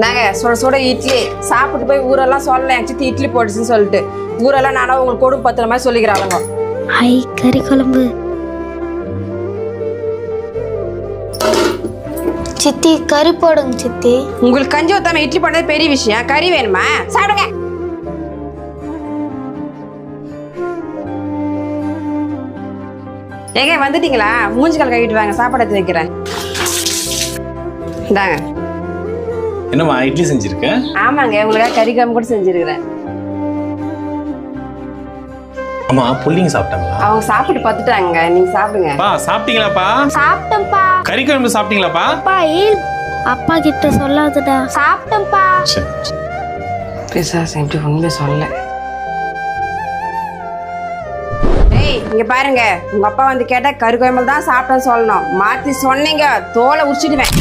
நாங்க சுட சுட இட்லி சாப்பிட்டு போய் ஊரெல்லாம் சொல்லலாம் என் சித்தி இட்லி போட்டுச்சுன்னு சொல்லிட்டு ஊரெல்லாம் நானும் உங்களுக்கு கொடுப்பு பத்துற மாதிரி சொல்லிக்கிறாளுங்க. ஹை கறி குழம்பு. சித்தி கறி போடுங்க சித்தி. உங்களுக்கு கஞ்சி ஊத்தாம இட்லி போட்டது பெரிய விஷயம், கறி வேணுமா? சாப்பிடுங்க. ஏங்க வந்துட்டீங்களா? மூஞ்சி கால் கழுவிட்டு வாங்க, சாப்பாடு எடுத்து வைக்கிறேன். இந்தாங்க. என்னம்மா இட்லி செஞ்சிருக்க? ஆமாங்க, உங்களுக்காக கறி குழம்பு கூட செஞ்சிருக்கிறேன். ஆமா புள்ளிங்க சாப்பிட்டாங்களா? அவங்க சாப்பிட்டு பார்த்துட்டாங்க, நீங்க சாப்பிடுங்க. பா சாப்பிட்டீங்களாப்பா? சாப்பிட்டேன்ப்பா. கறி குழம்பு சாப்பிட்டீங்களாப்பா? அப்பா அப்பா கிட்ட சொல்லாதடா. சாப்பிட்டேன்ப்பா. சரி. பிசாசு எப்படி உண்மை சொல்ல. ஏய் இங்க பாருங்க, உங்க அப்பா வந்து கேட்டா கறி குழம்பு தான் சாப்பிட்டேன்னு சொல்லணும். மாத்தி சொன்னீங்க தோலை உரிச்சிடுவேன்.